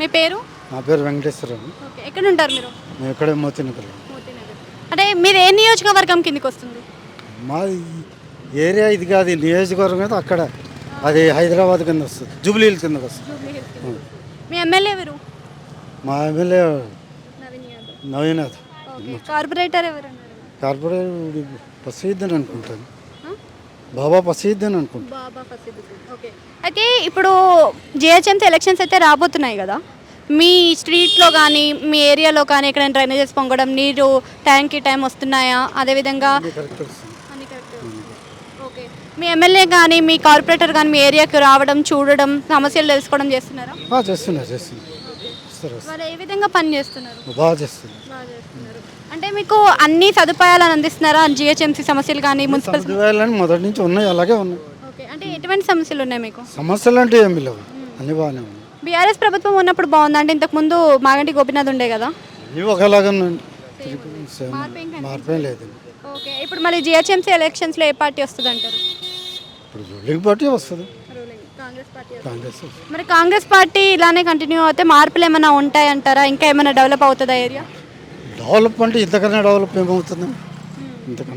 మీ పేరు? నా పేరు వెంకటేశ్వరరావు. ఓకే. ఎక్కడ ఉంటారు మీరు? మేము ఇక్కడే మోతినగర్. మోతీనగర్. అంటే మీది ఏ నియోజకవర్గం కిందకి వస్తుంది? మాది ఏరియా ఇది కాదు, ఈ నియోజకవర్గం అయితే అక్కడ అది హైదరాబాద్ కింద వస్తుంది, జూబ్లీ హిల్స్ కిందకి వస్తుంది. మీ ఎమ్మెల్యే ఎవరు? మా ఎమ్మెల్యే నవీన్ యాదవ్. నవీనాథ్. ఓకే. కార్పొరేటర్ ఎవరు ఉన్నారు? కార్పొరేట్ పసీద్దన్ అనుకుంటాను, బాబా పసీద్దన్ అనుకుంటాను. బాబా ఫసీదుద్దీన్. ఓకే. అయితే ఇప్పుడు జిహెచ్ఎంసీ ఎలక్షన్స్ అయితే రాబోతున్నాయి కదా, మీ స్ట్రీట్లో కానీ మీ ఏరియాలో కానీ ఎక్కడైనా డ్రైనేజెస్ పొంగడం, నీరు టైంకి టైం వస్తున్నాయా? అదేవిధంగా ఇది కరెక్ట్ వస్తుంది. అన్ని కరెక్ట్. ఓకే. మీ ఎమ్మెల్యే కానీ మీ కార్పొరేటర్ కానీ మీ ఏరియాకి రావడం, చూడడం, సమస్యలు తెలుసుకోవడం చేస్తున్నారా? చేస్తున్నారు వస్తారు. వాళ్ళు ఏ విధంగా పని చేస్తున్నారు? బాగా చేస్తున్నారు. బాగా చేస్తున్నారు. అంటే మీకు అన్ని సదుపాయాలను అందిస్తున్నారా జిహెచ్ఎంసీ సమస్యలు కానీ మున్సిపల్? సదుపాయాలని మొదటి నుంచి ఉన్నాయి, అలాగే ఉన్నాయి. ఓకే. అంటే ఎటువంటి సమస్యలు ఉన్నాయి మీకు? సమస్యలు అంటే ఏమి లేవు, అన్నీ బాగానే ఉన్నాయి. బీఆర్ఎస్ ప్రభుత్వం ఉన్నప్పుడు బాగుంది అంటే ఇంతకుముందు మాగంటి గోపీనాథ్ ఉండే కదా? ఇవి ఒకలాగా ఉన్నాయి, మార్పేం లేదు. ఓకే. ఇప్పుడు మళ్ళీ జిహెచ్ఎంసీ ఎలక్షన్స్లో ఏ పార్టీ వస్తుంది అంటారు? ఇప్పుడు రూలింగ్ పార్టీ వస్తుంది, కాంగ్రెస్ పార్టీ. కాంగ్రెస్. మరి కాంగ్రెస్ పార్టీ ఇలానే కంటిన్యూ అయితే మార్పులు ఏమైనా ఉంటాయంటారా? ఇంకా ఏమైనా డెవలప్ అవుతుందా ఏరియా? డెవలప్ అంటే ఇంతకన్నా డెవలప్ ఏమవుతుంది, ఇంతకన్నా